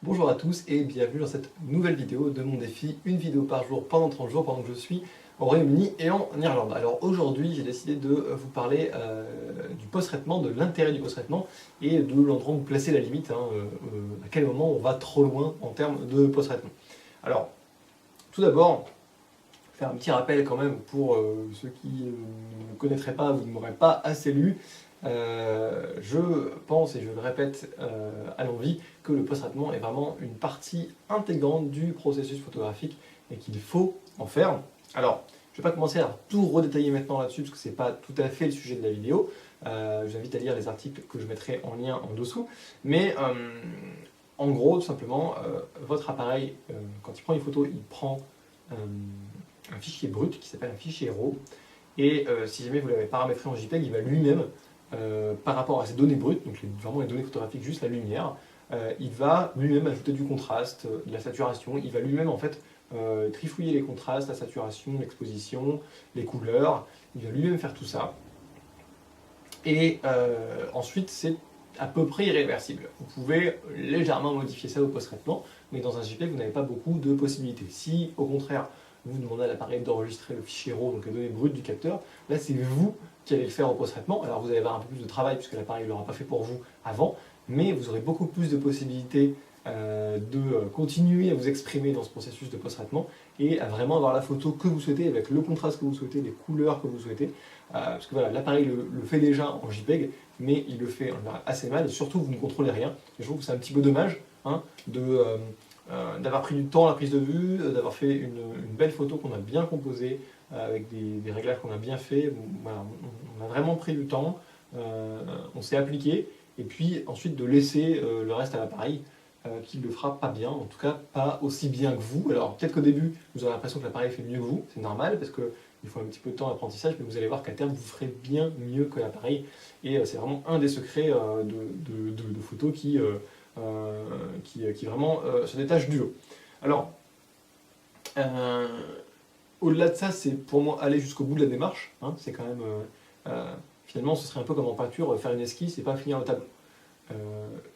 Bonjour à tous et bienvenue dans cette nouvelle vidéo de mon défi, une vidéo par jour pendant 30 jours pendant que je suis au Royaume-Uni et en Irlande. Alors aujourd'hui j'ai décidé de vous parler du post-traitement, de l'intérêt du post-traitement et de l'endroit où placer la limite, à quel moment on va trop loin en termes de post-traitement. Alors tout d'abord, faire un petit rappel quand même pour ceux qui ne me connaîtraient pas ou ne m'auraient pas assez lu. Je pense et je le répète à l'envi que le post-traitement est vraiment une partie intégrante du processus photographique et qu'il faut en faire. Alors, je ne vais pas commencer à tout redétailler maintenant là-dessus parce que ce n'est pas tout à fait le sujet de la vidéo. Je vous invite à lire les articles que je mettrai en lien en dessous. Mais en gros, tout simplement, votre appareil, quand il prend une photo, il prend un fichier brut qui s'appelle un fichier RAW. Et si jamais vous l'avez paramétré en JPEG, il va lui-même, par rapport à ces données brutes, donc vraiment les données photographiques, juste la lumière, il va lui-même ajouter du contraste, de la saturation, il va lui-même en fait trifouiller les contrastes, la saturation, l'exposition, les couleurs, il va lui-même faire tout ça. Et ensuite, c'est à peu près irréversible. Vous pouvez légèrement modifier ça au post-traitement, mais dans un JPEG, vous n'avez pas beaucoup de possibilités. Si, au contraire, vous demandez à l'appareil d'enregistrer le fichier RAW, donc les données brutes du capteur, là, c'est vous qui allez le faire au post-traitement. Alors, vous allez avoir un peu plus de travail, puisque l'appareil ne l'aura pas fait pour vous avant, mais vous aurez beaucoup plus de possibilités de continuer à vous exprimer dans ce processus de post-traitement et à vraiment avoir la photo que vous souhaitez, avec le contraste que vous souhaitez, les couleurs que vous souhaitez. Parce que voilà, l'appareil le fait déjà en JPEG, mais il le fait en général assez mal, et surtout vous ne contrôlez rien. Et je trouve que c'est un petit peu dommage d'avoir pris du temps à la prise de vue, d'avoir fait une belle photo qu'on a bien composée, avec des réglages qu'on a bien fait. Voilà, on a vraiment pris du temps, on s'est appliqué, et puis ensuite de laisser le reste à l'appareil, qui ne le fera pas bien, en tout cas pas aussi bien que vous. Alors peut-être qu'au début, vous aurez l'impression que l'appareil fait mieux que vous, c'est normal, parce qu'il faut un petit peu de temps d'apprentissage, mais vous allez voir qu'à terme, vous ferez bien mieux que l'appareil. Et c'est vraiment un des secrets de photos qui vraiment se détache du lot. Alors, au-delà de ça, c'est pour moi aller jusqu'au bout de la démarche. C'est quand même, finalement, ce serait un peu comme en peinture, faire une esquisse et pas finir le tableau.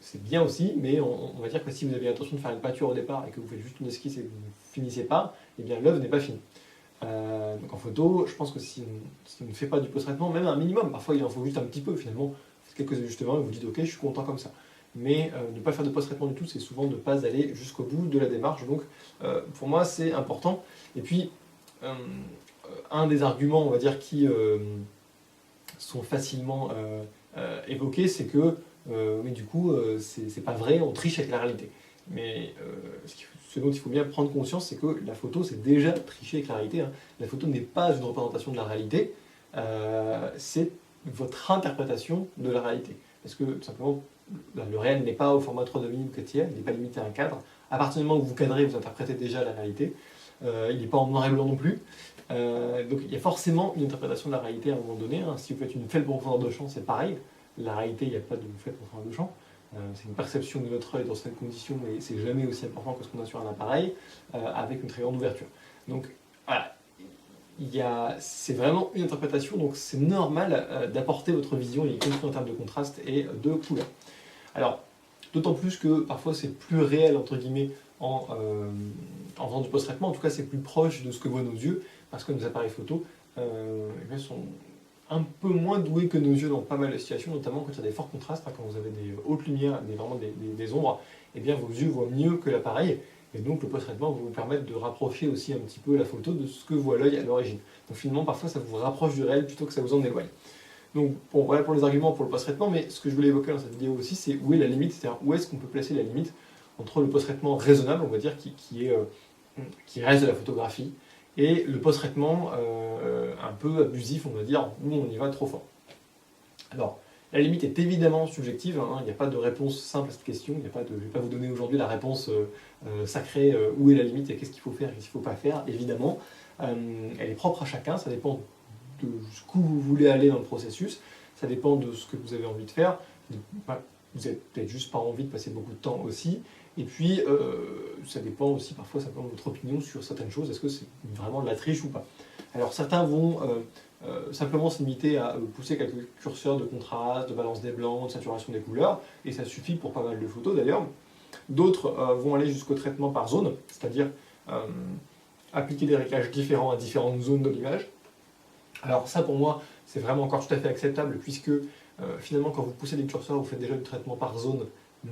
C'est bien aussi, mais on va dire que si vous avez l'intention de faire une peinture au départ et que vous faites juste une esquisse et que vous ne finissez pas, eh bien l'œuvre n'est pas finie. Donc en photo, je pense que si on ne fait pas du post-traitement, même un minimum, parfois il en faut juste un petit peu finalement, faites quelques ajustements et vous dites ok, je suis content comme ça. Mais ne pas faire de post-traitement du tout, c'est souvent ne pas aller jusqu'au bout de la démarche. Donc pour moi, c'est important. Et puis, un des arguments, on va dire, qui sont facilement évoqués, c'est que mais du coup, c'est pas vrai, on triche avec la réalité. Mais ce dont il faut bien prendre conscience, c'est que la photo, c'est déjà tricher avec la réalité. La photo n'est pas une représentation de la réalité, c'est votre interprétation de la réalité. Parce que, tout simplement, le réel n'est pas au format 3,5 ou 4 tiers, il n'est pas limité à un cadre. À partir du moment où vous cadrez, vous interprétez déjà la réalité. Il n'est pas en noir et blanc non plus. Donc il y a forcément une interprétation de la réalité à un moment donné. Si vous faites une faible profondeur de champ, c'est pareil. La réalité, il n'y a pas de faible profondeur de champ. C'est une perception de notre œil dans certaines conditions, mais c'est jamais aussi important que ce qu'on a sur un appareil, avec une très grande ouverture. Donc voilà, c'est vraiment une interprétation, donc c'est normal d'apporter votre vision, y compris en termes de contraste et de couleur. Alors, d'autant plus que parfois c'est plus réel, entre guillemets, en faisant du post-traitement, en tout cas c'est plus proche de ce que voient nos yeux, parce que nos appareils photo sont un peu moins doués que nos yeux dans pas mal de situations, notamment quand il y a des forts contrastes, quand vous avez des hautes lumières, vraiment des ombres, et bien vos yeux voient mieux que l'appareil, et donc le post-traitement va vous permettre de rapprocher aussi un petit peu la photo de ce que voit l'œil à l'origine. Donc finalement, parfois ça vous rapproche du réel plutôt que ça vous en éloigne. Donc bon, voilà pour les arguments pour le post-traitement, mais ce que je voulais évoquer dans cette vidéo aussi, c'est où est la limite, c'est-à-dire où est-ce qu'on peut placer la limite entre le post-traitement raisonnable, on va dire, qui reste de la photographie, et le post-traitement un peu abusif, on va dire, où on y va trop fort. Alors, la limite est évidemment subjective, il n'y a pas de réponse simple à cette question, je ne vais pas vous donner aujourd'hui la réponse sacrée, où est la limite et qu'est-ce qu'il faut faire et qu'est-ce qu'il ne faut pas faire, évidemment. Elle est propre à chacun, ça dépend de jusqu'où vous voulez aller dans le processus, ça dépend de ce que vous avez envie de faire, vous n'avez peut-être juste pas envie de passer beaucoup de temps aussi, et puis ça dépend aussi parfois simplement de votre opinion sur certaines choses, est-ce que c'est vraiment de la triche ou pas. Alors certains vont simplement se limiter à pousser quelques curseurs de contraste, de balance des blancs, de saturation des couleurs, et ça suffit pour pas mal de photos d'ailleurs. D'autres vont aller jusqu'au traitement par zone, c'est-à-dire appliquer des réglages différents à différentes zones de l'image. Alors ça, pour moi, c'est vraiment encore tout à fait acceptable, puisque finalement, quand vous poussez des curseurs, vous faites déjà du traitement par zone,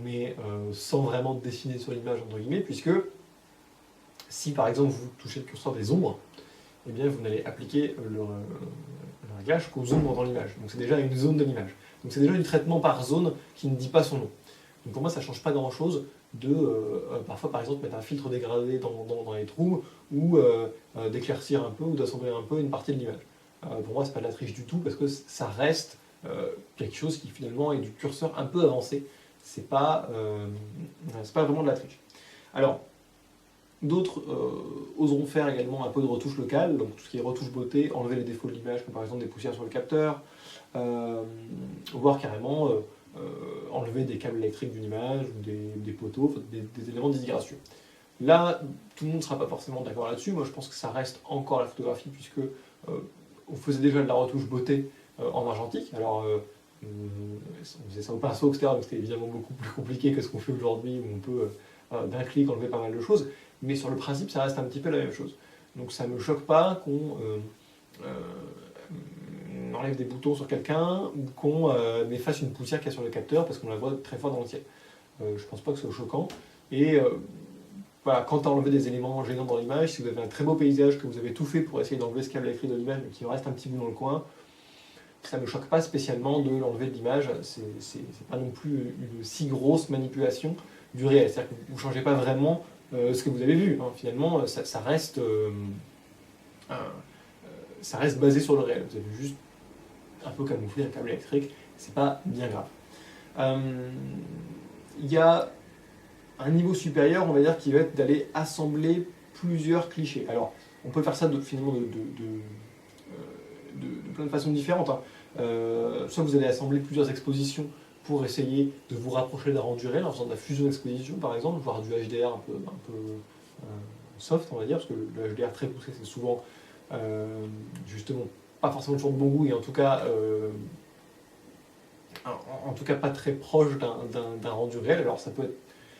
mais sans vraiment dessiner sur l'image, entre guillemets, puisque si par exemple vous touchez le curseur des ombres, eh bien vous n'allez appliquer le réglage qu'aux ombres dans l'image. Donc c'est déjà une zone de l'image. Donc c'est déjà du traitement par zone qui ne dit pas son nom. Donc pour moi, ça ne change pas grand-chose de, parfois par exemple, mettre un filtre dégradé dans les trous, ou d'éclaircir un peu, ou d'assembler un peu une partie de l'image. Pour moi, c'est pas de la triche du tout, parce que ça reste quelque chose qui finalement est du curseur un peu avancé. C'est pas vraiment de la triche. Alors, d'autres oseront faire également un peu de retouche locale, donc tout ce qui est retouche beauté, enlever les défauts de l'image, comme par exemple des poussières sur le capteur, voire carrément enlever des câbles électriques d'une image, ou des poteaux, des éléments de disgracieux. Là, tout le monde ne sera pas forcément d'accord là-dessus. Moi, je pense que ça reste encore la photographie, puisque on faisait déjà de la retouche beauté en argentique. Alors, on faisait ça au pinceau, etc. Donc c'était évidemment beaucoup plus compliqué que ce qu'on fait aujourd'hui, où on peut d'un clic enlever pas mal de choses. Mais sur le principe, ça reste un petit peu la même chose. Donc ça ne me choque pas qu'on enlève des boutons sur quelqu'un, ou qu'on efface une poussière qu'il y a sur le capteur, parce qu'on la voit très fort dans le ciel. Je ne pense pas que ce soit choquant. Et voilà, quand à enlever des éléments gênants dans l'image, si vous avez un très beau paysage, que vous avez tout fait pour essayer d'enlever ce câble électrique de l'image, mais qu'il reste un petit bout dans le coin, ça ne me choque pas spécialement de l'enlever de l'image. C'est pas non plus une si grosse manipulation du réel. C'est-à-dire que vous ne changez pas vraiment ce que vous avez vu. Hein. Finalement, ça reste basé sur le réel. Vous avez juste un peu camouflé un câble électrique. C'est pas bien grave. Il y a un niveau supérieur, on va dire, qui va être d'aller assembler plusieurs clichés. Alors, on peut faire ça finalement de plein de façons différentes. Hein. Soit vous allez assembler plusieurs expositions pour essayer de vous rapprocher d'un rendu réel en faisant de la fusion d'expositions, par exemple, voire du HDR un peu soft, on va dire, parce que le HDR très poussé, c'est souvent justement pas forcément toujours de bon goût, et en tout cas pas très proche d'un rendu réel. Alors ça peut être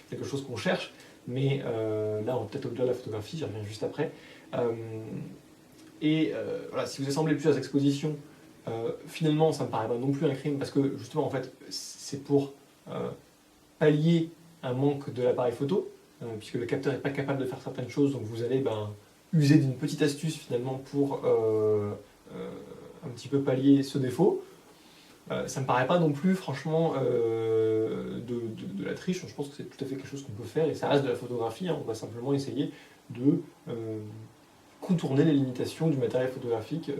quelque chose qu'on cherche, mais là on va peut-être au-delà de la photographie, j'y reviens juste après. Voilà, si vous assemblez plusieurs expositions, finalement ça me paraît pas non plus un crime, parce que justement en fait c'est pour pallier un manque de l'appareil photo, puisque le capteur n'est pas capable de faire certaines choses, donc vous allez user d'une petite astuce finalement pour un petit peu pallier ce défaut. Ça me paraît pas non plus franchement de la triche. Je pense que c'est tout à fait quelque chose qu'on peut faire, et ça reste de la photographie. Hein. On va simplement essayer de contourner les limitations du matériel photographique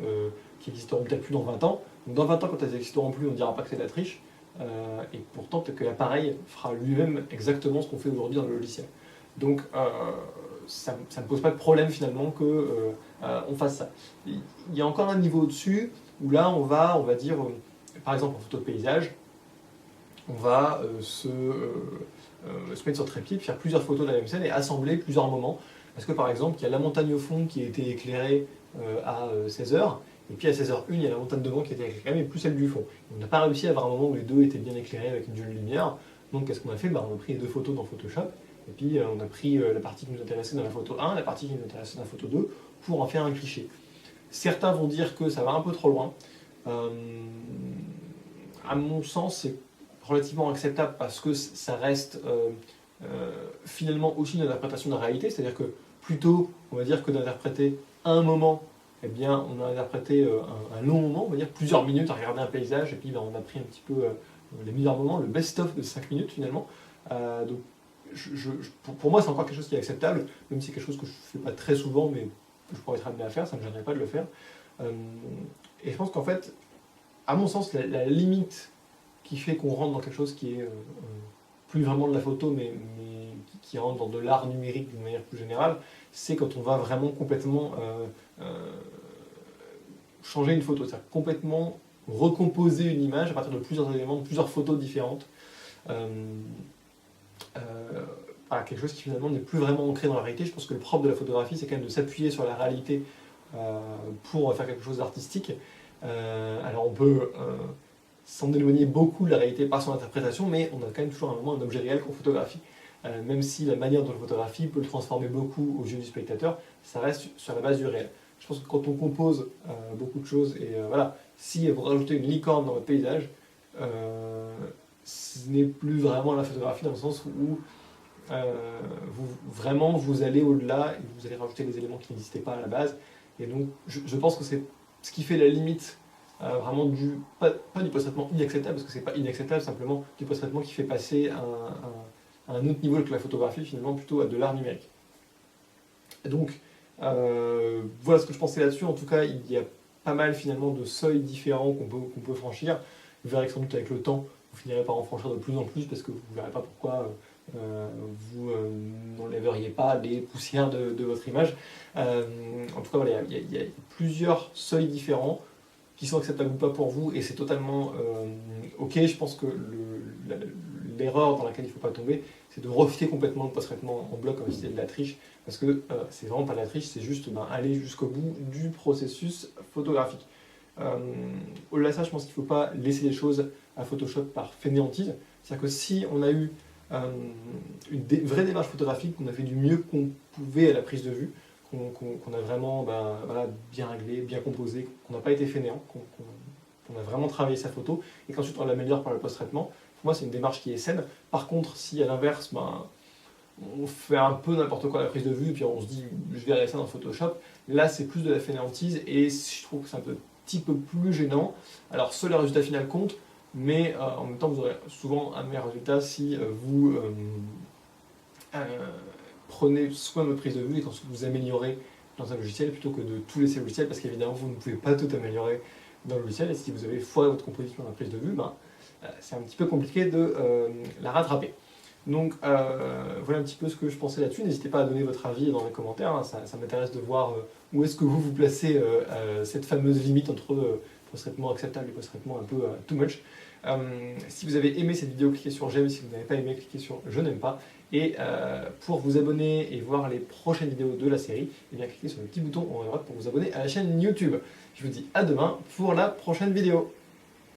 qui existeront peut-être plus dans 20 ans. Donc dans 20 ans, quand elles n'existeront plus, on ne dira pas que c'est de la triche, et pourtant peut-être que l'appareil fera lui-même exactement ce qu'on fait aujourd'hui dans le logiciel. Donc ça ne me pose pas de problème finalement qu'on fasse ça. Il y a encore un niveau au-dessus, où là on va dire, par exemple en photo de paysage, on va se mettre sur trépied, faire plusieurs photos de la même scène et assembler plusieurs moments. Parce que par exemple, il y a la montagne au fond qui a été éclairée à 16h, et puis à 16h01, il y a la montagne devant qui a été éclairée, mais plus celle du fond. On n'a pas réussi à avoir un moment où les deux étaient bien éclairés avec une jolie lumière. Donc qu'est-ce qu'on a fait? On a pris les deux photos dans Photoshop, et puis on a pris la partie qui nous intéressait dans la photo 1, la partie qui nous intéressait dans la photo 2, pour en faire un cliché. Certains vont dire que ça va un peu trop loin. À mon sens, c'est relativement acceptable, parce que ça reste finalement aussi une interprétation de la réalité, c'est-à-dire que plutôt, on va dire, que d'interpréter un moment, eh bien, on a interprété un long moment, on va dire plusieurs minutes à regarder un paysage, et puis on a pris un petit peu les meilleurs moments, le best-of de 5 minutes finalement. Donc, pour moi, c'est encore quelque chose qui est acceptable, même si c'est quelque chose que je ne fais pas très souvent, mais que je pourrais être amené à faire, ça ne me gênerait pas de le faire. Et je pense qu'en fait, à mon sens, la limite qui fait qu'on rentre dans quelque chose qui est plus vraiment de la photo, mais qui rentre dans de l'art numérique d'une manière plus générale, c'est quand on va vraiment complètement changer une photo, c'est-à-dire complètement recomposer une image à partir de plusieurs éléments, de plusieurs photos différentes. Voilà, quelque chose qui finalement n'est plus vraiment ancré dans la réalité. Je pense que le propre de la photographie, c'est quand même de s'appuyer sur la réalité pour faire quelque chose d'artistique. Alors on peut s'en éloigner beaucoup de la réalité par son interprétation, mais on a quand même toujours un objet réel qu'on photographie. même si la manière dont je photographie peut le transformer beaucoup aux yeux du spectateur, ça reste sur la base du réel. Je pense que quand on compose beaucoup de choses, et voilà, si vous rajoutez une licorne dans votre paysage, ce n'est plus vraiment la photographie dans le sens où vraiment vous allez au-delà et vous allez rajouter des éléments qui n'existaient pas à la base. Et donc je pense que c'est ce qui fait la limite vraiment pas du post-traitement inacceptable, parce que c'est pas inacceptable, simplement du post-traitement qui fait passer à un autre niveau que la photographie, finalement plutôt à de l'art numérique. Et donc voilà ce que je pensais là-dessus. En tout cas, il y a pas mal finalement de seuils différents qu'on peut franchir. Vous verrez que sans doute avec le temps, vous finirez par en franchir de plus en plus, parce que vous ne verrez pas pourquoi vous n'enlèveriez pas les poussières de votre image. En tout cas, voilà, il y a plusieurs seuils différents qui sont acceptables ou pas pour vous, et c'est totalement ok. Je pense que l'erreur dans laquelle il ne faut pas tomber, c'est de rejeter complètement le post-traitement en bloc comme si c'était de la triche, parce que c'est vraiment pas de la triche, c'est juste aller jusqu'au bout du processus photographique. Au-delà de ça, je pense qu'il ne faut pas laisser les choses à Photoshop par fainéantise. C'est-à-dire que si on a eu une vraie démarche photographique, qu'on a fait du mieux qu'on pouvait à la prise de vue, qu'on a vraiment voilà, bien réglé, bien composé, qu'on n'a pas été fainéant, qu'on a vraiment travaillé sa photo, et qu'ensuite on l'améliore par le post-traitement. Pour moi, c'est une démarche qui est saine. Par contre, si à l'inverse, on fait un peu n'importe quoi à la prise de vue, et puis on se dit je verrai ça dans Photoshop, là c'est plus de la fainéantise, et je trouve que c'est un petit peu plus gênant. Alors seul le résultat final compte, mais en même temps vous aurez souvent un meilleur résultat si vous prenez soin de votre prise de vue et quand vous améliorez dans un logiciel plutôt que de tout laisser au logiciel, parce qu'évidemment vous ne pouvez pas tout améliorer dans le logiciel, et si vous avez foiré votre composition dans la prise de vue, c'est un petit peu compliqué de la rattraper. Donc voilà un petit peu ce que je pensais là-dessus. N'hésitez pas à donner votre avis dans les commentaires, hein. Ça m'intéresse de voir où est-ce que vous placez cette fameuse limite entre post-traitement acceptable et post-traitement un peu too much. Si vous avez aimé cette vidéo, cliquez sur j'aime. Si vous n'avez pas aimé, cliquez sur je n'aime pas. Et pour vous abonner et voir les prochaines vidéos de la série, eh bien cliquez sur le petit bouton en haut à droite pour vous abonner à la chaîne YouTube. Je vous dis à demain pour la prochaine vidéo.